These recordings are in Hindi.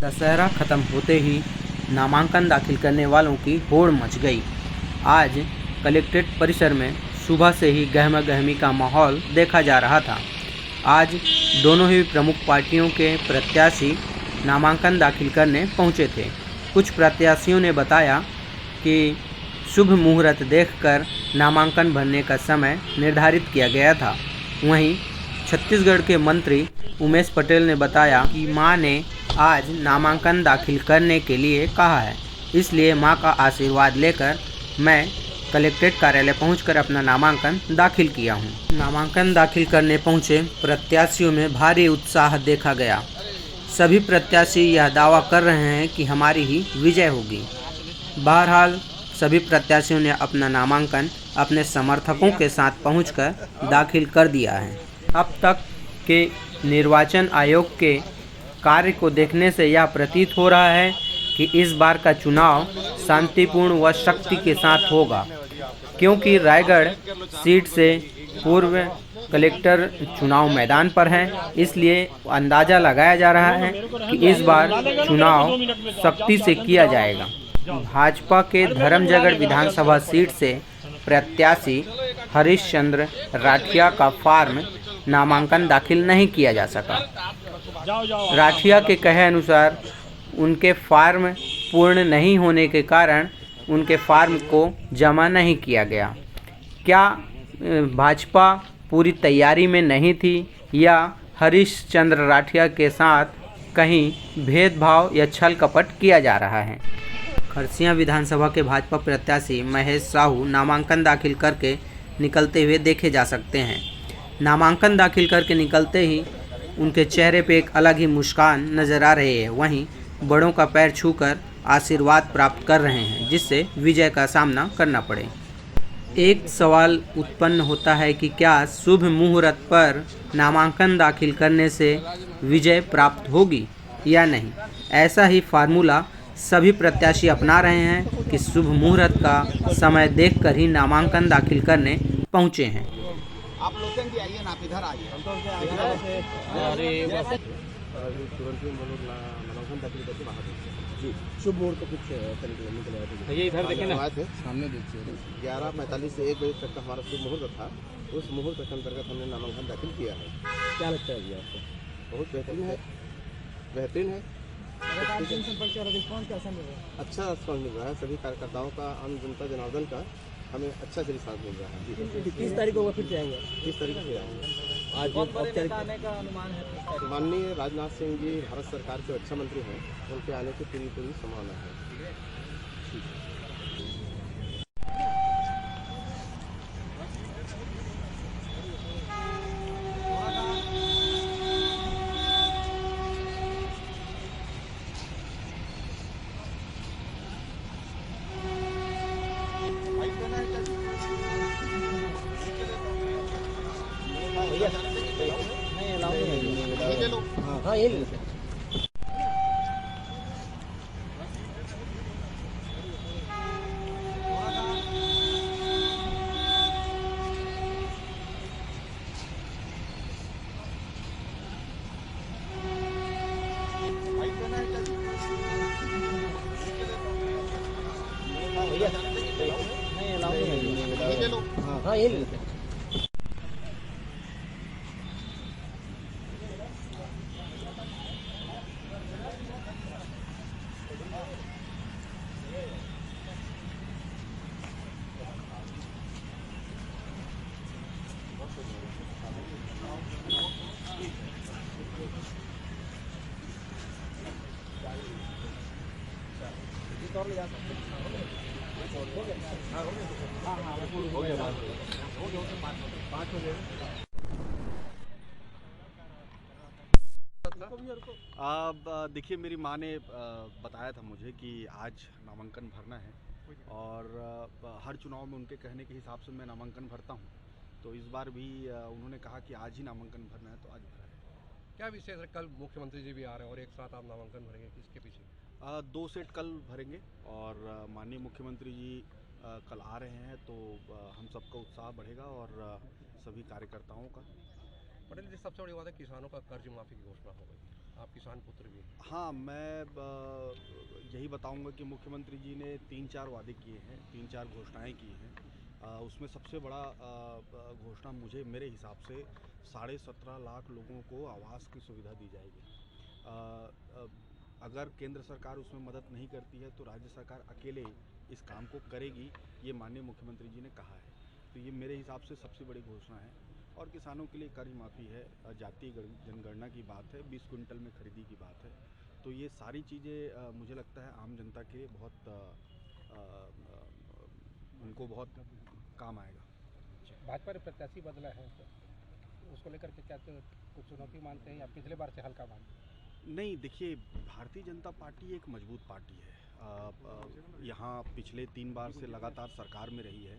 दशहरा खत्म होते ही नामांकन दाखिल करने वालों की होड़ मच गई। आज कलेक्ट्रेट परिसर में सुबह से ही गहमा गहमी का माहौल देखा जा रहा था। आज दोनों ही प्रमुख पार्टियों के प्रत्याशी नामांकन दाखिल करने पहुंचे थे। कुछ प्रत्याशियों ने बताया कि शुभ मुहूर्त देखकर नामांकन भरने का समय निर्धारित किया गया था। वहीं छत्तीसगढ़ के मंत्री उमेश पटेल ने बताया कि मां ने आज नामांकन दाखिल करने के लिए कहा है, इसलिए मां का आशीर्वाद लेकर मैं कलेक्ट्रेट कार्यालय पहुंचकर अपना नामांकन दाखिल किया हूं। नामांकन दाखिल करने पहुंचे प्रत्याशियों में भारी उत्साह देखा गया। सभी प्रत्याशी यह दावा कर रहे हैं कि हमारी ही विजय होगी। बहरहाल सभी प्रत्याशियों ने अपना नामांकन अपने समर्थकों के साथ पहुंचकर दाखिल कर दिया है। अब तक के निर्वाचन आयोग के कार्य को देखने से यह प्रतीत हो रहा है कि इस बार का चुनाव शांतिपूर्ण व शक्ति के साथ होगा, क्योंकि रायगढ़ सीट से पूर्व कलेक्टर चुनाव मैदान पर हैं। इसलिए अंदाज़ा लगाया जा रहा है कि इस बार चुनाव सख्ती से किया जाएगा। भाजपा के धर्मजयगढ़ विधानसभा सीट से प्रत्याशी हरीशचंद्र राठिया का फार्म नामांकन दाखिल नहीं किया जा सका। राठिया के कहे अनुसार उनके फार्म पूर्ण नहीं होने के कारण उनके फार्म को जमा नहीं किया गया। क्या भाजपा पूरी तैयारी में नहीं थी या हरीशचंद्र राठिया के साथ कहीं भेदभाव या छल कपट किया जा रहा है? खरसियां विधानसभा के भाजपा प्रत्याशी महेश साहू नामांकन दाखिल करके निकलते हुए देखे जा सकते हैं। नामांकन दाखिल करके निकलते ही उनके चेहरे पे एक अलग ही मुस्कान नज़र आ रही है। वहीं बड़ों का पैर छूकर आशीर्वाद प्राप्त कर रहे हैं, जिससे विजय का सामना करना पड़े। एक सवाल उत्पन्न होता है कि क्या शुभ मुहूर्त पर नामांकन दाखिल करने से विजय प्राप्त होगी या नहीं। ऐसा ही फार्मूला सभी प्रत्याशी अपना रहे हैं कि शुभ मुहूर्त का समय देखकर ही नामांकन दाखिल करने पहुंचे हैं। आप लोग आइए ना, आप इधर आइए। शुभ मुहूर्त कुछ ये इधर देखें ना, सामने देखिए। 11:45 से 1 बजे तक का हमारा शुभ मुहूर्त था। उस मुहूर्त के अंतर्गत हमने नामांकन दाखिल किया है। क्या लगता है जी आपको? बहुत बेहतरीन है, बेहतरीन है। रिस्पॉन्स कैसा मिल रहा है? अच्छा रिस्पॉन्स मिल रहा है। सभी कार्यकर्ताओं का, आम जनता जनार्दन का हमें अच्छा से रिस्पॉन्स मिल रहा है। 30 तारीख को फिर जाएंगे? किस तरीके से आएंगे? आज आने का अनुमान है? माननीय राजनाथ सिंह जी भारत सरकार के रक्षा मंत्री हैं, उनके आने की पूरी संभावना है। हाँ ये ले लेते हैं। हाँ ये ले लेते हैं। देखिए, मेरी माँ ने बताया था मुझे कि आज नामांकन भरना है और हर चुनाव में उनके कहने के हिसाब से मैं नामांकन भरता हूँ। तो इस बार भी उन्होंने कहा कि आज ही नामांकन भरना है, तो आज भरा है। क्या विशेष है? कल मुख्यमंत्री जी भी आ रहे हैं और एक साथ आप नामांकन भरेंगे, किसके पीछे? 2 सेट कल भरेंगे और माननीय मुख्यमंत्री जी कल आ रहे हैं, तो हम सबका उत्साह बढ़ेगा और सभी कार्यकर्ताओं का। पटेल जी, सबसे बड़ी बात है किसानों का कर्ज माफी की घोषणा हो गई। आप किसान पुत्र भी हैं। हाँ, मैं यही बताऊंगा कि मुख्यमंत्री जी ने 3-4 वादे किए हैं, 3-4 घोषणाएं की हैं। उसमें सबसे बड़ा घोषणा मेरे हिसाब से 17.5 लाख लोगों को आवास की सुविधा दी जाएगी। अगर केंद्र सरकार उसमें मदद नहीं करती है तो राज्य सरकार अकेले इस काम को करेगी, ये माननीय मुख्यमंत्री जी ने कहा है। तो ये मेरे हिसाब से सबसे बड़ी घोषणा है। और किसानों के लिए कर्ज माफ़ी है, जातीय जनगणना की बात है, 20 क्विंटल में खरीदी की बात है। तो ये सारी चीज़ें मुझे लगता है आम जनता के बहुत उनको बहुत काम आएगा। भाजपा ने प्रत्याशी बदला है तो उसको लेकर के क्या कुछ चुनौती मानते हैं या पिछले बार से हल्का मानते हैं? नहीं, देखिए, भारतीय जनता पार्टी एक मजबूत पार्टी है। यहाँ पिछले 3 बार से लगातार सरकार में रही है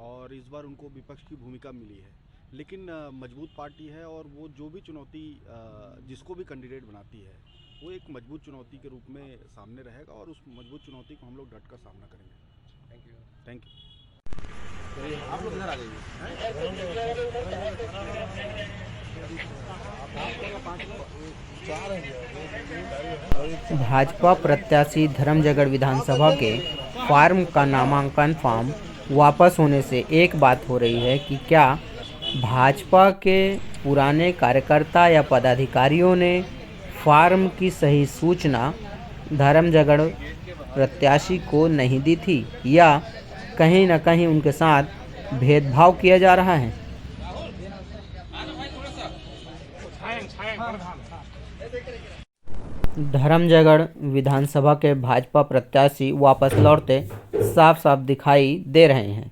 और इस बार उनको विपक्ष की भूमिका मिली है। लेकिन मजबूत पार्टी है और वो जो भी चुनौती जिसको भी कैंडिडेट बनाती है वो एक मजबूत चुनौती के रूप में सामने रहेगा और उस मजबूत चुनौती को हम लोग डट कर सामना करेंगे। Thank you. आप लोग इधर आ भाजपा प्रत्याशी धर्मजयगढ़ विधानसभा के फार्म का नामांकन फॉर्म वापस होने से एक बात हो रही है कि क्या भाजपा के पुराने कार्यकर्ता या पदाधिकारियों ने फार्म की सही सूचना धर्मजयगढ़ प्रत्याशी को नहीं दी थी या कहीं न कहीं उनके साथ भेदभाव किया जा रहा है। धर्मजयगढ़ विधानसभा के भाजपा प्रत्याशी वापस लौटते साफ साफ दिखाई दे रहे हैं।